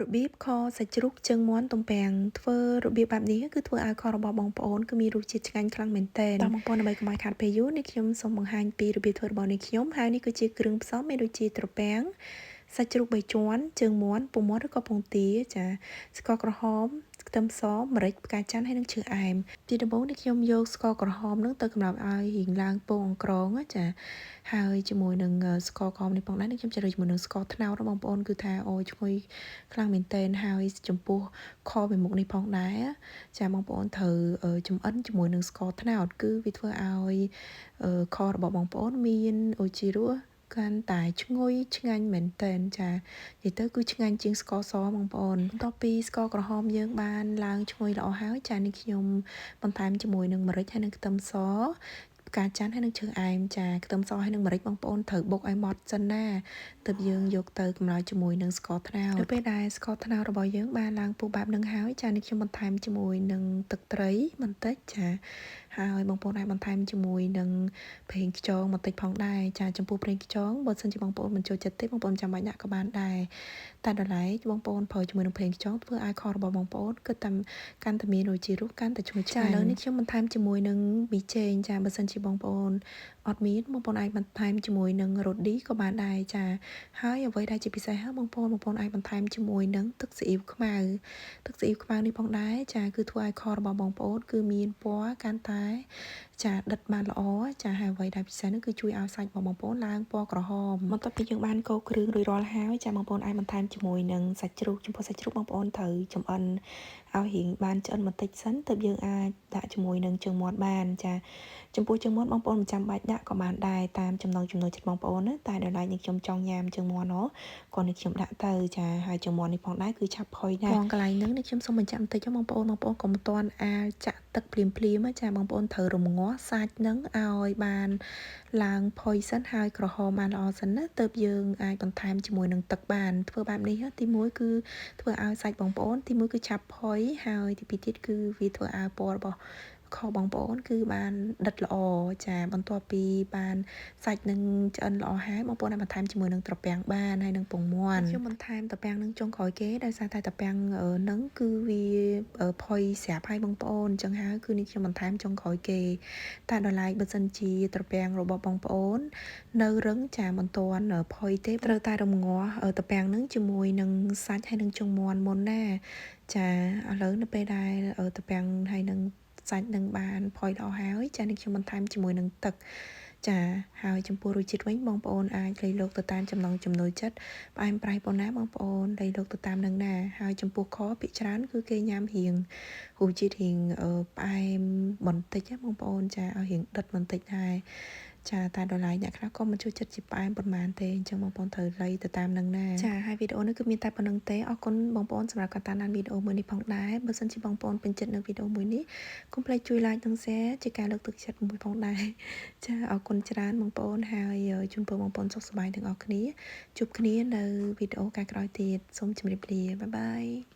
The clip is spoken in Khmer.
របៀបខសាច់ជ្រូកជើងមាន់ទំពាំងធ្វើរបៀបបែបនេះគឺធ្វើឲ្យខរបស់បងប្អូនគឺមានរសជាតិឆ្ងាញ់ខ្លាំងមែនទែនតោះបងប្អូនដើម្បីកុំឲ្យខាតពេលយូរនេះខ្ញុំសូមបង្ហាញពីរបៀបធ្វើរបស់នេះខ្ញុំហើយនេះគឺជាគ្រឿងផ្សំមានដូចជាត្រពាំងសាច់ជ្រូក3ជាន់ជើងមាន់ពងមាន់ឬក៏ពងទាចាស្ករក្រហមខ្ទឹមសម្រេចផ្កាច័ន្ទហើយនិងឈើអែមទីដំបូងនេះខ្ញុំយកស្ករក្រហមនឹងទៅកម្លោចឲ្យរៀងឡើងពងអង្ក្រងចាហើយជាមួយនឹងស្ករក្រហមនេះផងដែរខ្ញុំចារជាមួយនឹងស្ករត្នោតបងប្អូនគឺថាអូឈ្ងុយខ្លាំងមែនទែនហើយចំពោះខមួយមុខនេះផងដែរចាបងប្អូនត្រូវចម្អិនជាមួយនឹងស្ករត្នោតគឺវាធ្វើឲ្យខរបស់បងប្អូនមានអូជីរសកាន់តែឈ្ងុយឆ្ងាញ់មែនទែនចានិយាយទៅគឺឆ្ងាញ់ជាងស្ករសបងប្អូនបន្ទាប់ពីស្ករក្រហមយើងបានឡើងឈ្ងុយល្អហើយចានេះខ្ញុំបន្ថែមជាមួយនឹងម្រេចហើយនិងខ្ទឹមសផ្កាច័ន្ទហើយនិងឈើអែមចាខ្ទឹមសហើយនិងម្រេចបងប្អូនត្រូវបុកឲ្យម៉ត់សិនណាទើបយើងយកទៅកម្លោចជាមួយនឹងស្ករត្នោតនៅពេលដែលស្ករត្នោតរបស់យើងបានឡើងពុះបែបនឹងហើយចានេះខ្ញុំបន្ថែមជាមួយនឹងទឹកត្រីបន្តិចចាហើយបងប្អូនអាចបន្ថែមជាមួយនឹងប្រេងខ្យងបន្តិចផងដែរចាចំពោះប្រេងខ្យងបើសិនជាបងប្អូនមិនចូលចិត្តទេបងប្អូនចាំបាច់ដាក់ក៏បានដែរតែដល់ឡែកបងប្អូនប្រើជាមួយនឹងប្រេងខ្យងធ្វើឲ្យខរបស់បងប្អូនគឺតែកាន់តែមានរសជាតិរសកាន់តែឈ្ងុយឆ្ងាញ់ចាឥឡូវនេះខ្ញុំបន្ថែមជាមួយនឹងប៊ីចេងចាបើសិនជាបងប្អូនអត់មានបងប្អូនអាចបន្ថែមជាមួយនឹងរ៉ូឌីក៏បានដែរចាហើយអ្វីដែលជាពិសេសហើយបងប្អូនអាចបន្ថែមជាមួយនឹងទឹកស៊ីអ៊ីវខ្មៅនេះផងដែរចាគឺធ្វើឲ្យខរបស់បងប្អូនគឺមានពណ៌កាន់តែចាដិតបានល្អចាហើយអ្វីដែលពិសេសនោះគឺជួយឲ្យសាច់របស់បងប្អូនឡើងពណ៌ក្រហមបន្ទាប់ពីយើងបានកូរគ្រឿងរួចរាល់ហើយចាបងប្អូនអាចបន្ថែមជាមួយនឹងសាច់ជ្រូកចំពោះសាច់ជ្រូកបងប្អូនត្រូវចម្អិនឲ្យរៀងបានឆ្អិនបន្តិចសិនទើបយើងអាចដាក់ជាមួយនឹងជើងមាន់បានចាចំពោះជើងមាន់បងប្អូនមិនចាំបាច់ដាក់ក៏បានដែរតាមចំណង់ចំណូលចិត្តបងប្អូនណាតែដល់ឡែកនេះខ្ញុំចង់ញ៉ាំជើងមាន់ក៏នេះខ្ញុំដាក់ទៅចាហើយជើងមាន់នេះផងដែរគឺឆាប់ផុយដែរផងកន្លែងហ្នឹងនេះខ្ញុំសូមបញ្ជាក់បន្តិចបងប្អូនកុំតន់អាចចាក់ទឹកភ្លាមចាបងប្អូនត្រូវរំងាស់សាច់ហ្នឹងឲ្យបានឡើងផុយសិនហើយក្រហមបានល្អសិនណាទើបយើងអាចបន្ថែមជាមួយនឹងទឹកបានធ្វើបែបនេះទី1គឺធ្វើឲ្យសាច់បងប្អូនទី1គឺឆាប់ផុយហើយទី2ទៀតគឺវាធ្វើឲ្យពណ៌របស់ខបងប្អូនគឺបានដិតល្អចាបន្ទាប់ពីបានសាច់នឹងឆ្អិនល្អហើយបងប្អូនអាចបន្ថែមជាមួយនឹងត្រពាំងបានហើយនឹងពងមាន់ខ្ញុំបន្ថែមត្រពាំងនឹងចុងក្រោយគេដោយសារតែត្រពាំងនឹងគឺវាផុយស្រាប់ហើយបងប្អូនអញ្ចឹងហើយគឺនេះខ្ញុំបន្ថែមចុងក្រោយគេតែដល់ឡែកបើសិនជាត្រពាំងរបស់បងប្អូននៅរឹងចាមិនទាន់ផុយទេត្រូវតែរំងាស់ត្រពាំងនឹងជាមួយនឹងសាច់ហើយនឹងជើងមាន់មុនណាចាឥឡូវនៅពេលដែលត្រពាំងហើយនឹងសាច់នឹងបានផុយល្អហើយចានេះខ្ញុំបន្ថែមជាមួយនឹងទឹកចាហើយចំពោះរសជាតិវិញបងប្អូនអាចលៃលកទៅតាមចំណង់ចំណូលចិត្តផ្អែមប្រៃប៉ុណ្ណាបងប្អូនលៃលកទៅតាមនឹងណាហើយចំពោះខភាគច្រើនគឺគេញ៉ាំរៀងរសជាតិរៀងផ្អែមបន្តិចណាបងប្អូនចាឲ្យរៀងដិតបន្តិចដែរចាតែដល់ឡែកអ្នកខ្លះក៏មិនចូលចិត្តជាផ្អែមប៉ុន្មានទេអញ្ចឹងបងប្អូនត្រូវលៃទៅតាមនឹងណាចាហើយវីដេអូនេះគឺមានតែប៉ុណ្្នឹងទេអរគុណបងប្អូនសម្រាប់ការតាមដានវីដេអូមួយនេះផងដែរបើសិនជាបងប្អូនពេញចិត្តនៅវីដេអូមួយនេះកុំភ្លេចជួយ like និង share ជាការលើកទឹកចិត្តមួយផងដែរចាអរគុណច្រើនបងប្អូនហើយជូនពរបងប្អូនសុខសប្បាយទាំងអស់គ្នាជួបគ្នានៅវីដេអូក្រោយៗទៀតសូមជម្រាបលាបាយបាយ